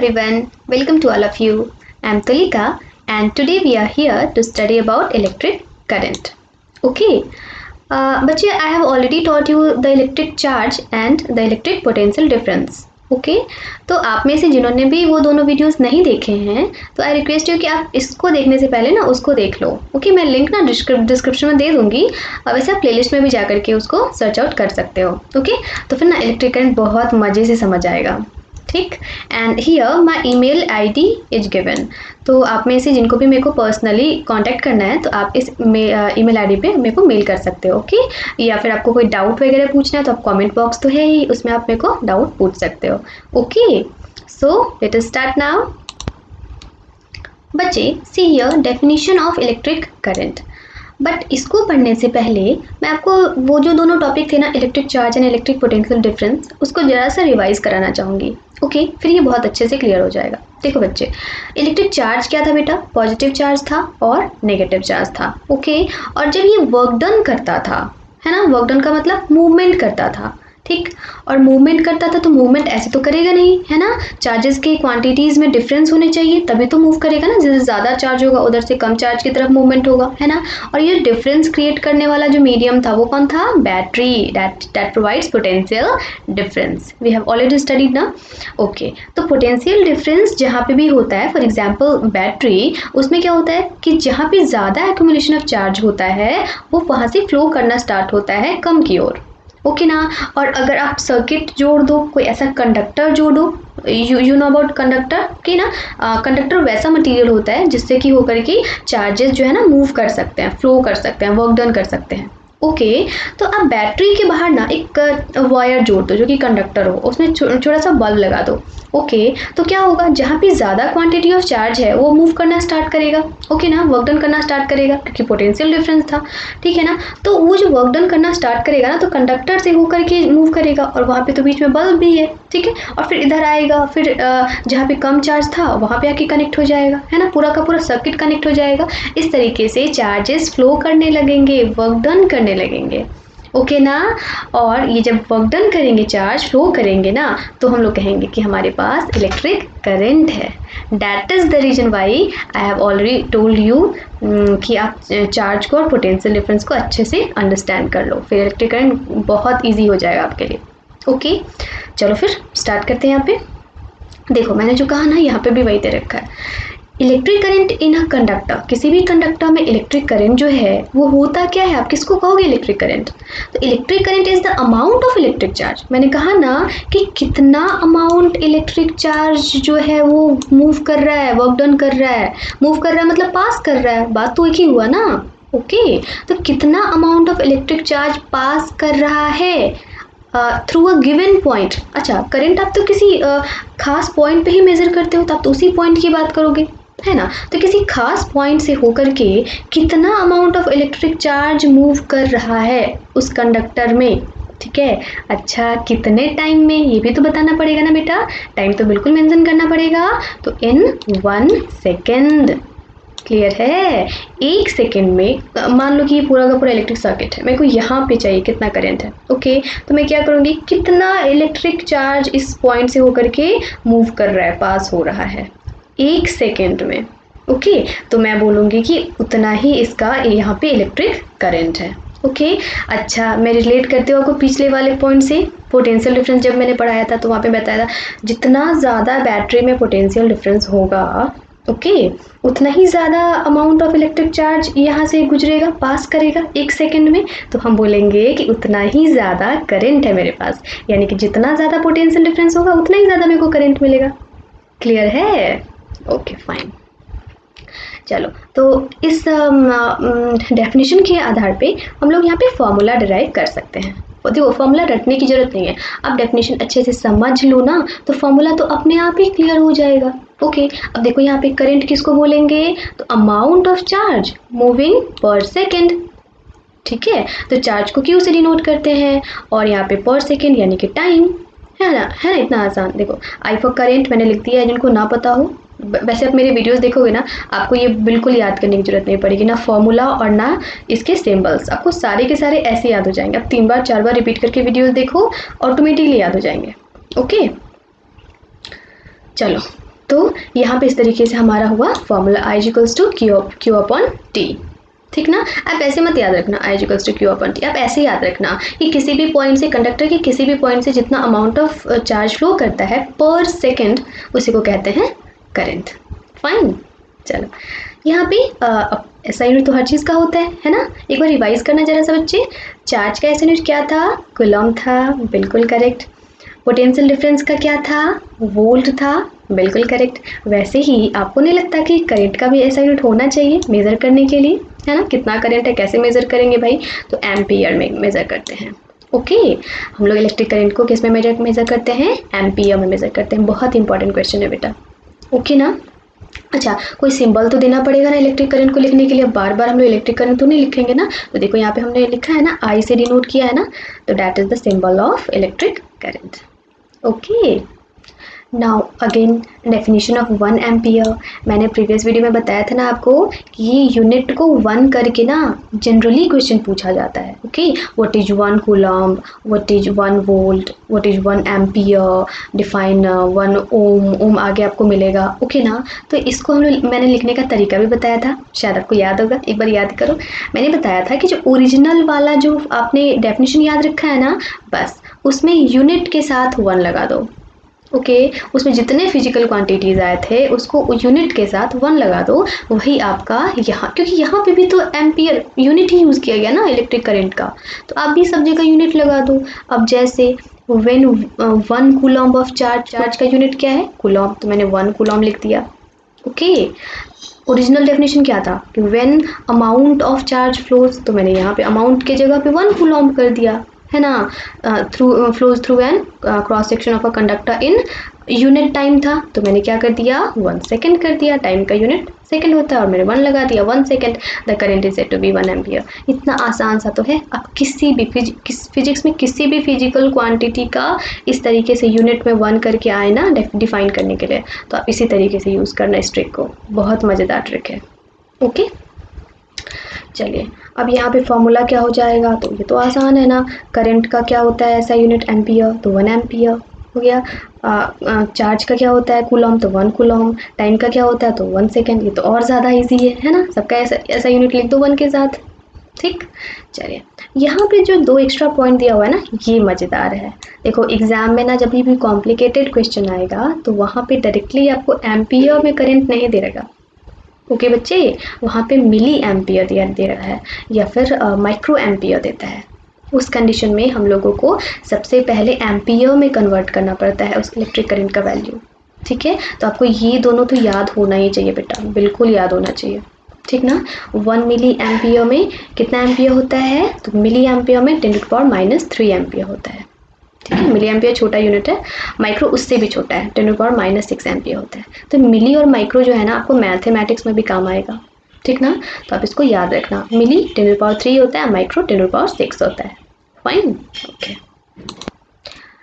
everyone, welcome to all of you. I am Tulika and today we are here to study about electric current. Okay, बच्चे I have already taught you the electric charge and the electric potential difference. Okay तो आप में से जिन्होंने भी वो दोनों videos नहीं देखे हैं तो आई रिक्वेस्ट यू कि आप इसको देखने से पहले ना उसको देख लो. ओके मैं लिंक ना डिस्क्रिप्शन में दे दूंगी. वैसे आप प्लेलिस्ट में भी जा करके उसको सर्च आउट कर सकते हो. ओके तो फिर ना इलेक्ट्रिक करंट बहुत मज़े से समझ आएगा. ठीक and here my email ID is given. तो आप में से जिनको भी मेरे को पर्सनली कांटेक्ट करना है तो आप इस ईमेल आईडी पे मेरे को मेल कर सकते हो. ओके या फिर आपको कोई डाउट वगैरह पूछना है तो आप कमेंट बॉक्स तो है ही, उसमें आप मेरे को डाउट पूछ सकते हो. Okay so let us start now. बच्चे see here definition of electric current. But इसको पढ़ने से पहले मैं आपको वो जो दोनों टॉपिक थे ना electric charge and electric potential difference उसको ज़रा सा रिवाइज कराना चाहूँगी. ओके फिर ये बहुत अच्छे से क्लियर हो जाएगा. देखो बच्चे इलेक्ट्रिक चार्ज क्या था बेटा, पॉजिटिव चार्ज था और नेगेटिव चार्ज था. ओके और जब ये वर्क डन करता था है ना, वर्क डन का मतलब मूवमेंट करता था. ठीक और मूवमेंट करता था तो मूवमेंट ऐसे तो करेगा नहीं है ना, चार्जेस के क्वांटिटीज़ में डिफरेंस होने चाहिए तभी तो मूव करेगा ना. जैसे ज़्यादा चार्ज होगा उधर से कम चार्ज की तरफ मूवमेंट होगा है ना. और ये डिफरेंस क्रिएट करने वाला जो मीडियम था वो कौन था, battery. That provides potential difference. We have already studied ना. ओके तो पोटेंशियल डिफरेंस जहाँ पे भी होता है, फॉर एग्जाम्पल बैटरी, उसमें क्या होता है कि जहाँ पे ज़्यादा एक्यूमुलेशन ऑफ चार्ज होता है वो वहाँ से फ्लो करना स्टार्ट होता है कम की ओर. ओके ना. और अगर आप सर्किट जोड़ दो, कोई ऐसा कंडक्टर जोड़ो, यू नो अबाउट कंडक्टर कि ना, कंडक्टर वैसा मटेरियल होता है जिससे कि होकर के चार्जेस जो है ना मूव कर सकते हैं, फ्लो कर सकते हैं, वर्क डन कर सकते हैं. ओके तो आप बैटरी के बाहर ना एक वायर जोड़ दो जो कि कंडक्टर हो, उसमें छोटा सा बल्ब लगा दो. ओके तो क्या होगा, जहाँ पे ज़्यादा क्वांटिटी ऑफ चार्ज है वो मूव करना स्टार्ट करेगा. ओके ना, वर्क डन करना स्टार्ट करेगा क्योंकि पोटेंशियल डिफरेंस था. ठीक है ना. तो वो जो वर्क डन करना स्टार्ट करेगा ना तो कंडक्टर से होकर के मूव करेगा और वहाँ पे तो बीच में बल्ब भी है. ठीक है और फिर इधर आएगा, फिर जहाँ पे कम चार्ज था वहाँ पे आके कनेक्ट हो जाएगा है ना, पूरा का पूरा सर्किट कनेक्ट हो जाएगा. इस तरीके से चार्जेस फ्लो करने लगेंगे, वर्क डन करने लगेंगे. ओके ना. और ये जब वर्क डन करेंगे, चार्ज फ्लो करेंगे ना, तो हम लोग कहेंगे कि हमारे पास इलेक्ट्रिक करंट है. That is the reason why I have already told you कि आप चार्ज को और पोटेंशियल डिफरेंस को अच्छे से अंडरस्टैंड कर लो, फिर इलेक्ट्रिक करंट बहुत ईजी हो जाएगा आपके लिए. ओके चलो फिर स्टार्ट करते हैं. यहाँ पे देखो मैंने जो कहा ना यहाँ पे भी वही दे रखा है. Electric current in a conductor, किसी भी कंडक्टर में इलेक्ट्रिक करंट जो है वो होता क्या है, आप किसको कहोगे इलेक्ट्रिक करंट. तो electric current is the amount of electric charge. मैंने कहा ना कि कितना अमाउंट इलेक्ट्रिक चार्ज जो है वो मूव कर रहा है, वर्क डन कर रहा है. मूव कर रहा है मतलब पास कर रहा है, बात तो एक ही हुआ ना. ओके तो कितना अमाउंट ऑफ इलेक्ट्रिक चार्ज पास कर रहा है थ्रू अ गिवन पॉइंट. अच्छा करंट आप तो किसी खास पॉइंट पे ही मेजर करते हो तो आप तो उसी पॉइंट की बात करोगे है ना. तो किसी खास पॉइंट से होकर के कितना amount of electric charge move कर रहा है उस कंडक्टर में. ठीक है अच्छा कितने टाइम में ये भी तो बताना पड़ेगा ना बेटा, टाइम तो बिल्कुल मेंशन करना पड़ेगा. तो इन 1 सेकेंड. क्लियर है. 1 सेकेंड में मान लो कि ये पूरा का पूरा इलेक्ट्रिक सर्किट है, मेरे को यहाँ पे चाहिए कितना करंट है. ओके तो मैं क्या करूँगी, कितना इलेक्ट्रिक चार्ज इस पॉइंट से होकर के मूव कर रहा है, पास हो रहा है 1 सेकेंड में. ओके तो मैं बोलूँगी कि उतना ही इसका यहाँ पे इलेक्ट्रिक करंट है. ओके अच्छा मैं रिलेट करती हूँ आपको पिछले वाले पॉइंट से. पोटेंशियल डिफरेंस जब मैंने पढ़ाया था तो वहाँ पे बताया था जितना ज़्यादा बैटरी में पोटेंशियल डिफरेंस होगा ओके उतना ही ज़्यादा अमाउंट ऑफ इलेक्ट्रिक चार्ज यहाँ से गुजरेगा, पास करेगा 1 सेकेंड में. तो हम बोलेंगे कि उतना ही ज़्यादा करंट है मेरे पास, यानी कि जितना ज़्यादा पोटेंशियल डिफरेंस होगा उतना ही ज़्यादा मेरे को करंट मिलेगा. क्लियर है. Okay fine. चलो तो इस डेफिनेशन के आधार पे हम लोग यहाँ पे फॉर्मूला डिराइव कर सकते हैं. देखो फॉर्मूला रटने की ज़रूरत नहीं है, आप डेफिनेशन अच्छे से समझ लो ना तो फॉर्मूला तो अपने आप ही क्लियर हो जाएगा. ओके अब देखो यहाँ पे करंट किसको बोलेंगे, तो अमाउंट ऑफ चार्ज मूविंग पर सेकेंड. ठीक है तो चार्ज को क्यू से डिनोट करते हैं और यहाँ पे पर सेकेंड यानी कि टाइम है ना. इतना आसान. देखो आई फॉर करेंट मैंने लिख दिया है, जिनको ना पता हो. वैसे आप मेरे वीडियोस देखोगे ना आपको ये बिल्कुल याद करने की जरूरत नहीं पड़ेगी, ना फॉर्मूला और ना इसके सिंबल्स, आपको सारे के सारे ऐसे याद हो जाएंगे. आप 3 बार 4 बार रिपीट करके वीडियोस देखो, ऑटोमेटिकली याद हो जाएंगे. ओके चलो तो यहाँ पे इस तरीके से हमारा हुआ formula I equals to Q upon T. ठीक ना, आप ऐसे मत याद रखना I equals to Q upon T, आप ऐसे याद रखना कि किसी भी पॉइंट से, कंडक्टर के किसी भी पॉइंट से जितना अमाउंट ऑफ चार्ज फ्लो करता है पर सेकेंड, उसी को कहते हैं करंट। फाइन, चलो यहाँ पे ऐसा यूनिट तो हर चीज़ का होता है ना। एक बार रिवाइज करना जरा सा बच्चे, चार्ज का ऐसा यूनिट क्या था, कूलम था, बिल्कुल करेक्ट। पोटेंशियल डिफरेंस का क्या था, वोल्ट था, बिल्कुल करेक्ट। वैसे ही आपको नहीं लगता कि करंट का भी ऐसा यूनिट होना चाहिए मेज़र करने के लिए, है ना। कितना करंट है, कैसे मेज़र करेंगे भाई, तो एम्पियर में मेज़र करते हैं। ओके, हम लोग इलेक्ट्रिक करंट को किस में मेज़र करते हैं, एम्पियर में मेज़र करते हैं। बहुत इंपॉर्टेंट क्वेश्चन है बेटा, ओके ना। अच्छा, कोई सिंबल तो देना पड़ेगा ना इलेक्ट्रिक करंट को लिखने के लिए, बार बार हम लोग इलेक्ट्रिक करंट तो नहीं लिखेंगे ना। तो देखो यहाँ पे हमने लिखा है ना, आई से डिनोट किया है ना, तो that is the symbol of electric current. Okay, now again definition of 1 ampere. मैंने प्रीवियस वीडियो में बताया था ना आपको कि ये यूनिट को 1 करके ना जनरली क्वेश्चन पूछा जाता है। Okay, what is 1 coulomb, what is 1 volt, what is 1 ampere, define 1 ओम आगे आपको मिलेगा। ओके ना, तो इसको मैंने लिखने का तरीका भी बताया था, शायद आपको याद होगा, एक बार याद करो। मैंने बताया था कि जो ओरिजिनल वाला जो आपने डेफिनेशन याद रखा है ना, बस उसमें यूनिट के साथ 1 लगा दो। ओके, उसमें जितने फिजिकल क्वांटिटीज़ आए थे उसको यूनिट के साथ 1 लगा दो, वही आपका यहाँ, क्योंकि यहाँ पे भी तो एम्पियर यूनिट ही यूज़ किया गया ना इलेक्ट्रिक करंट का, तो आप भी सब जगह यूनिट लगा दो। अब जैसे व्हेन 1 कूलम ऑफ चार्ज का यूनिट क्या है, कूलम, तो मैंने 1 कूलम लिख दिया। ओके, ओरिजिनल डेफिनेशन क्या था कि when amount of charge flows, तो मैंने यहाँ पे अमाउंट के जगह पे 1 कूलम कर दिया, है ना। Flows through an cross section of a conductor in unit time था, तो मैंने क्या कर दिया, 1 सेकेंड कर दिया, टाइम का यूनिट सेकेंड होता है और मैंने 1 लगा दिया, 1 second, the current is said to be 1 ampere. इतना आसान सा तो है। आप किसी भी फिजिक्स में किसी भी फिजिकल क्वांटिटी का इस तरीके से यूनिट में 1 करके आए ना डिफाइन करने के लिए, तो आप इसी तरीके से यूज़ करना इस ट्रिक को, बहुत मज़ेदार ट्रिक है। ओके, चलिए अब यहाँ पे फॉर्मूला क्या हो जाएगा, तो ये तो आसान है ना। करंट का क्या होता है ऐसा यूनिट, एम्पियर, तो 1 एम्पियर हो गया। चार्ज का क्या होता है, कूलम, तो 1 कूलम। टाइम का क्या होता है, तो 1 सेकेंड। ये तो और ज़्यादा इजी है ना, सबका ऐसा यूनिट लिख दो 1 के साथ। ठीक, चलिए यहाँ पे जो 2 एक्स्ट्रा पॉइंट दिया हुआ है ना, ये मज़ेदार है। देखो एग्जाम में ना जब भी कॉम्प्लिकेटेड क्वेश्चन आएगा तो वहाँ पे डायरेक्टली आपको एम्पियर में करंट नहीं दे रहेगा। ओके बच्चे, वहाँ पे मिली एम्पियर दे रहा है या फिर माइक्रो एम्पियर देता है। उस कंडीशन में हम लोगों को सबसे पहले एम्पियर में कन्वर्ट करना पड़ता है उस इलेक्ट्रिक करंट का वैल्यू। ठीक है, तो आपको ये दोनों तो याद होना ही चाहिए बेटा, बिल्कुल याद होना चाहिए। ठीक ना, 1 मिली एम्पियर में कितना एम्पियर होता है, तो मिली एम्पियर में 10⁻³ एम्पियर होता है। ठीक है, मिली एम्पियर छोटा यूनिट है, माइक्रो उससे भी छोटा है, 10⁻⁻6 एम्पियर होता है। तो मिली और माइक्रो जो है ना आपको मैथमेटिक्स में भी काम आएगा। ठीक ना, तो आप इसको याद रखना, मिली 10⁻³ होता है, माइक्रो 10⁻6 होता है। फाइन, ओके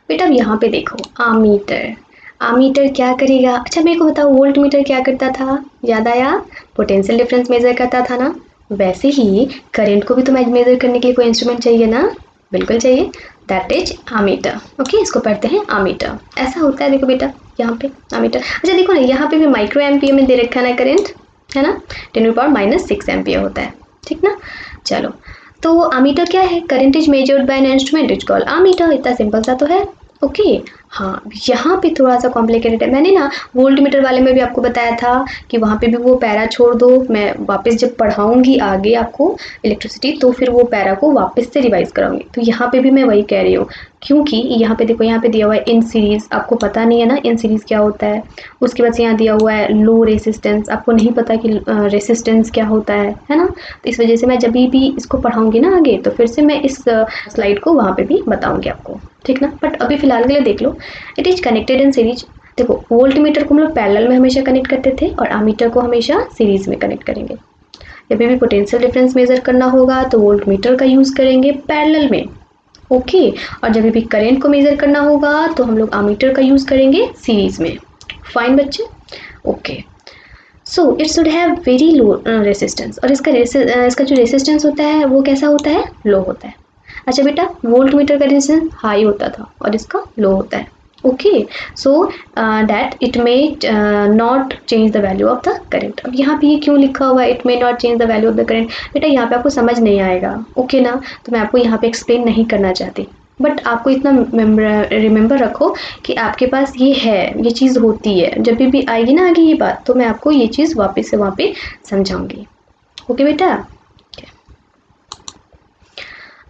बेटा। अब यहाँ पे देखो आमीटर, आमीटर क्या करेगा, अच्छा मेरे को बताओ वोल्ट मीटर क्या करता था, याद आया, पोटेंशियल डिफरेंस मेजर करता था ना। वैसे ही करंट को भी तो मेजर करने के लिए कोई इंस्ट्रूमेंट चाहिए ना, बिल्कुल चाहिए, दैट इज आमीटर। ओके, इसको पढ़ते हैं आमीटर। ऐसा होता है, देखो बेटा यहाँ पे आमीटर। अच्छा देखो ना, यहाँ पे भी माइक्रो एम्पियर में दे रखा है ना करंट, है ना, 10⁻⁻6 एम्पियर होता है। ठीक ना, चलो तो आमीटर क्या है, current is measured by an instrument is called ammeter. इतना सिंपल सा तो है। ओके, हाँ यहाँ पे थोड़ा सा कॉम्प्लिकेटेड है। मैंने ना वोल्ट मीटर वाले में भी आपको बताया था कि वहाँ पे भी वो पैरा छोड़ दो, मैं वापस जब पढ़ाऊँगी आगे आपको इलेक्ट्रिसिटी तो फिर वो पैरा को वापस से रिवाइज कराऊंगी। तो यहाँ पे भी मैं वही कह रही हूँ, क्योंकि यहाँ पे देखो, यहाँ पे दिया हुआ है इन सीरीज़, आपको पता नहीं है ना इन सीरीज़ क्या होता है। उसके बाद से यहाँ दिया हुआ है लो रेसिस्टेंस, आपको नहीं पता कि रेसिस्टेंस क्या होता है ना। तो इस वजह से मैं जब भी इसको पढ़ाऊँगी ना आगे, तो फिर से मैं इस स्लाइड को वहाँ पर भी बताऊँगी आपको। ठीक ना, बट अभी फिलहाल के लिए देख लो, it is connected in series. देखो वोल्ट मीटर को हम लोग पैरेलल में हमेशा कनेक्ट करते थे और आमीटर को हमेशा सीरीज में कनेक्ट करेंगे। जब भी पोटेंशियल डिफरेंस मेजर करना होगा तो वोल्ट मीटर का यूज़ करेंगे पैरेलल में। ओके, और जब भी करंट को मेजर करना होगा तो हम लोग आमीटर का यूज़ करेंगे सीरीज में। फाइन बच्चे, okay. So it should have very low resistance, और इसका जो रेसिस्टेंस होता है वो कैसा होता है, लो होता है। अच्छा बेटा, वोल्ट मीटर का रेजिस्टेंस हाई होता था और इसका लो होता है। Okay, so that it may not change the value of the current. अब यहाँ पे ये क्यों लिखा हुआ है it may not change the value of the current? बेटा यहाँ पे आपको समझ नहीं आएगा, ओके ना, तो मैं आपको यहाँ पे एक्सप्लेन नहीं करना चाहती, बट आपको इतना रिमेंबर रखो कि आपके पास ये है, ये चीज़ होती है, जब भी आएगी ना आगे ये बात, तो मैं आपको ये चीज़ वापस से वहाँ पे समझाऊंगी। ओके बेटा।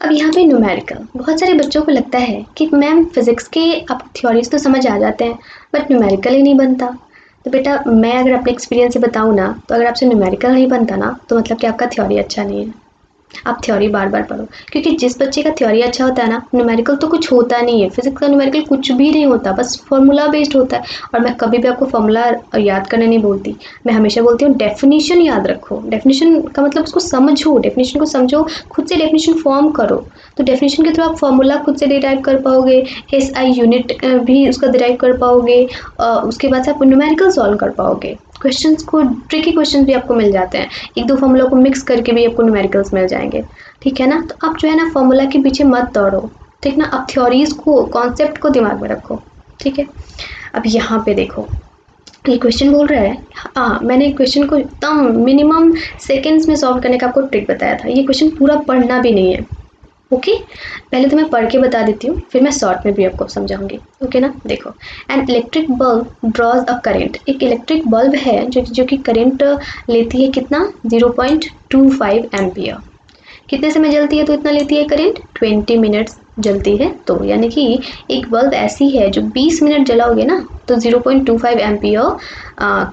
अब यहाँ पे न्यूमेरिकल, बहुत सारे बच्चों को लगता है कि मैम फिजिक्स के आप थ्योरीज तो समझ आ जाते हैं बट न्यूमेरिकल ही नहीं बनता। तो बेटा मैं अगर अपने एक्सपीरियंस से बताऊँ ना, तो अगर आपसे न्यूमेरिकल नहीं बनता ना, तो मतलब कि आपका थ्योरी अच्छा नहीं है। आप थ्योरी बार बार पढ़ो, क्योंकि जिस बच्चे का थ्योरी अच्छा होता है ना, न्यूमेरिकल तो कुछ होता नहीं है, फिजिक्स का न्यूमेरिकल कुछ भी नहीं होता, बस फॉर्मूला बेस्ड होता है। और मैं कभी भी आपको फॉर्मूला याद करने नहीं बोलती, मैं हमेशा बोलती हूँ डेफिनेशन याद रखो। डेफिनेशन का मतलब उसको समझो, डेफिनेशन को समझो, खुद से डेफिनेशन फॉर्म करो, तो डेफिनेशन के थ्रू आप फॉर्मूला खुद से डिराइव कर पाओगे, SI यूनिट भी उसका डिराइव कर पाओगे, उसके बाद से आप न्यूमेरिकल सॉल्व कर पाओगे। क्वेश्चंस को, ट्रिकी क्वेश्चंस भी आपको मिल जाते हैं, एक दो फॉर्मूला को मिक्स करके भी आपको न्यूमेरिकल्स मिल जाएंगे, ठीक है ना। तो आप जो है ना फॉर्मूला के पीछे मत दौड़ो, ठीक ना, आप थ्योरीज को, कॉन्सेप्ट को दिमाग में रखो, ठीक है। अब यहाँ पे देखो, ये क्वेश्चन बोल रहा है, हाँ मैंने क्वेश्चन को एकदम मिनिमम सेकेंड्स में सॉल्व करने का आपको ट्रिक बताया था, ये क्वेश्चन पूरा पढ़ना भी नहीं है, ओके। पहले तो मैं पढ़ के बता देती हूँ, फिर मैं शॉर्ट में भी आपको समझाऊंगी, ओके ना। देखो, an electric bulb draws a current, एक इलेक्ट्रिक बल्ब है जो कि करेंट लेती है कितना, 0.25 एम्पियर। कितने समय जलती है तो इतना लेती है करेंट, 20 मिनट्स जलती है तो, यानी कि एक बल्ब ऐसी है जो 20 मिनट जलाओगे ना तो 0.25 एम्पियर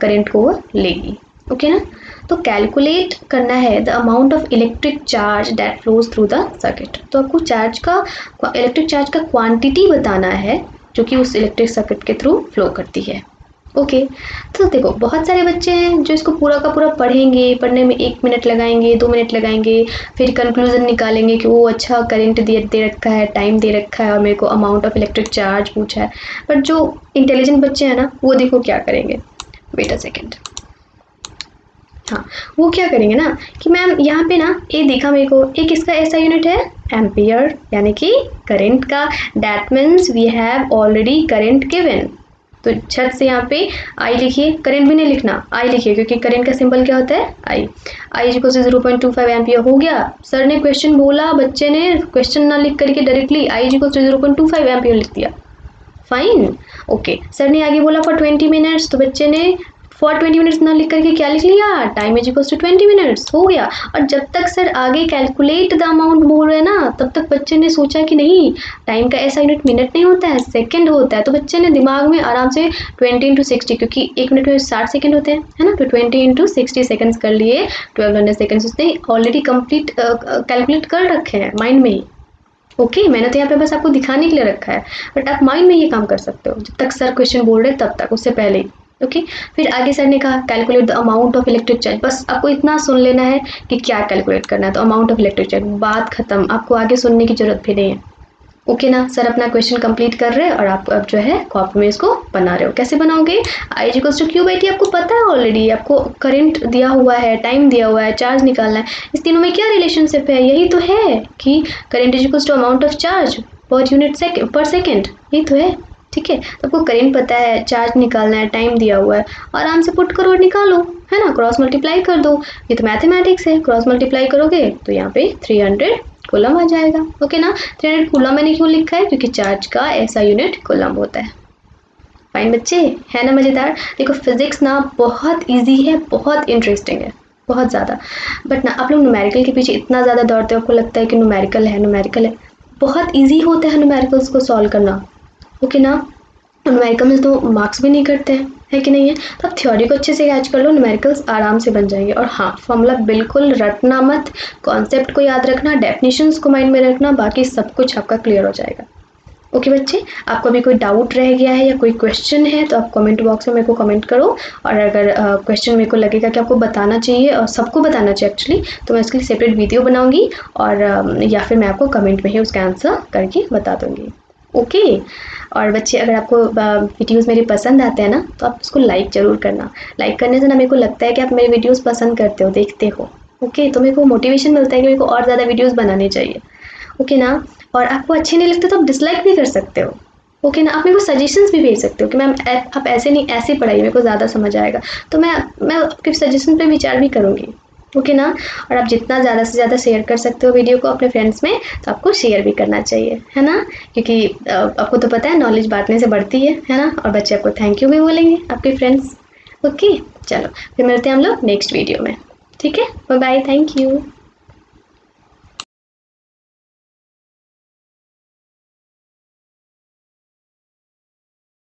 करेंट को वो लेगी, ओके ना। तो कैलकुलेट करना है the amount of electric charge that flows through the circuit, तो आपको चार्ज का, इलेक्ट्रिक चार्ज का क्वांटिटी बताना है जो कि उस इलेक्ट्रिक सर्किट के थ्रू फ्लो करती है, ओके। तो देखो बहुत सारे बच्चे हैं जो इसको पूरा का पूरा पढ़ेंगे, पढ़ने में 1 मिनट लगाएंगे, 2 मिनट लगाएंगे, फिर कंक्लूजन निकालेंगे कि वो अच्छा करंट दे रखा है, टाइम दे रखा है और मेरे को अमाउंट ऑफ इलेक्ट्रिक चार्ज पूछा है। बट जो इंटेलिजेंट बच्चे हैं ना, वो देखो क्या करेंगे, वेट अ सेकेंड, हाँ वो क्या करेंगे ना कि मैम यहाँ पे ना ये दिखा मेरे को, एक इसका ऐसा यूनिट है एम्पियर, यानी कि करंट का, that means we have already current given, तो छत से यहाँ पे आई लिखिए, करंट भी नहीं लिखना, आई लिखिए, क्योंकि करंट का सिंबल क्या होता है, आई इक्वल टू 0.25 एम्पियर हो गया। सर ने क्वेश्चन बोला, बच्चे ने क्वेश्चन ना लिख करके directly I equal to 0.25 ampere लिख दिया, फाइन, ओके। सर ने आगे बोला फॉर 20 मिनट्स, तो बच्चे ने फॉर 20 मिनट्स ना लिख करके क्या लिख लिया, time is equals to 20 minutes हो गया। और जब तक सर आगे कैलकुलेट द अमाउंट बोल रहे हैं ना, तब तक बच्चे ने सोचा कि नहीं, टाइम का ऐसा यूनिट मिनट नहीं होता है, सेकंड होता है, तो बच्चे ने दिमाग में आराम से 20 इंटू 60, क्योंकि 1 मिनट में 60 सेकंड होते हैं, है ना, तो 20 इंटू 60 सेकंड्स कर लिए, 1200 सेकंड्स उसने ऑलरेडी कंप्लीट कैलकुलेट कर रखे हैं माइंड में ही, ओके। मैंने तो यहाँ पे बस आपको दिखाने के लिए रखा है, बट आप माइंड में ये काम कर सकते हो जब तक सर क्वेश्चन बोल रहे हैं तब तक, उससे पहले ही, ओके। फिर आगे सर ने कहा calculate the amount of electric charge, बस आपको इतना सुन लेना है कि क्या कैलकुलेट करना है, तो अमाउंट ऑफ इलेक्ट्रिक चार्ज, बात खत्म, आपको आगे सुनने की जरूरत भी नहीं है, ओके ना। सर अपना क्वेश्चन कंप्लीट कर रहे हैं और आप अब जो है कॉपी में इसको बना रहे हो। कैसे बनाओगे, I is equals to Q by T, आपको पता है ऑलरेडी, आपको करंट दिया हुआ है, टाइम दिया हुआ है, चार्ज निकालना है, इस तीनों में क्या रिलेशनशिप है, यही तो है कि current is equals to amount of charge per unit per second, यही तो है, ठीक है। तो आपको करंट पता है, चार्ज निकालना है, टाइम दिया हुआ है, आराम से पुट करो और निकालो, है ना, क्रॉस मल्टीप्लाई कर दो, ये तो मैथमेटिक्स है, क्रॉस मल्टीप्लाई करोगे तो यहाँ पे 300 कूलम आ जाएगा, ओके ना। 300 कूलम मैंने क्यों लिखा है, क्योंकि चार्ज का ऐसा यूनिट कूलम होता है, फाइन बच्चे, है ना मज़ेदार। देखो फिजिक्स ना बहुत इजी है, बहुत इंटरेस्टिंग है, बहुत ज़्यादा, बट ना आप लोग न्यूमेरिकल के पीछे इतना ज़्यादा दौड़ते हो, आपको लगता है कि न्यूमेरिकल है, न्यूमेरिकल है, बहुत ईजी होता है न्यूमेरिकल्स को सॉल्व करना, ओके ना। न्यूमेरिकल में तो मार्क्स भी नहीं करते हैं, है कि नहीं है, तो आप थ्योरी को अच्छे से कैच कर लो, न्यूमेरिकल्स आराम से बन जाएंगे। और हाँ, फॉर्मूला बिल्कुल रटना मत, कॉन्सेप्ट को याद रखना, डेफिनेशंस को माइंड में रखना, बाकी सब कुछ आपका क्लियर हो जाएगा, ओके बच्चे। आपको अभी कोई डाउट रह गया है या कोई क्वेश्चन है तो आप कमेंट बॉक्स में मेरे को कमेंट करो, और अगर क्वेश्चन मेरे को लगेगा कि आपको बताना चाहिए और सबको बताना चाहिए एक्चुअली, तो मैं उसके लिए सेपरेट वीडियो बनाऊंगी, और या फिर मैं आपको कमेंट में ही उसका आंसर करके बता दूंगी, ओके। और बच्चे अगर आपको वीडियोस मेरे पसंद आते हैं ना, तो आप उसको लाइक ज़रूर करना, लाइक करने से ना मेरे को लगता है कि आप मेरे वीडियोस पसंद करते हो, देखते हो, ओके, तो मेरे को मोटिवेशन मिलता है कि मेरे को और ज़्यादा वीडियोस बनाने चाहिए, ओके ना। और आपको अच्छे नहीं लगते तो आप डिसलाइक भी कर सकते हो, ओके ना। आप मेरे को सजेशंस भी भेज सकते हो कि मैम आप ऐसे नहीं ऐसे पढ़ाइए, मेरे को ज़्यादा समझ आएगा, तो मैं आपके सजेशन पे विचार भी करूँगी। ओके ना। और आप जितना ज़्यादा से ज़्यादा शेयर कर सकते हो वीडियो को अपने फ्रेंड्स में, तो आपको शेयर भी करना चाहिए, है ना, क्योंकि आपको तो पता है नॉलेज बांटने से बढ़ती है ना। और बच्चे आपको थैंक यू भी बोलेंगे, आपके फ्रेंड्स। ओके, चलो फिर मिलते हैं हम लोग नेक्स्ट वीडियो में। ठीक है, बाय बाय, थैंक यू।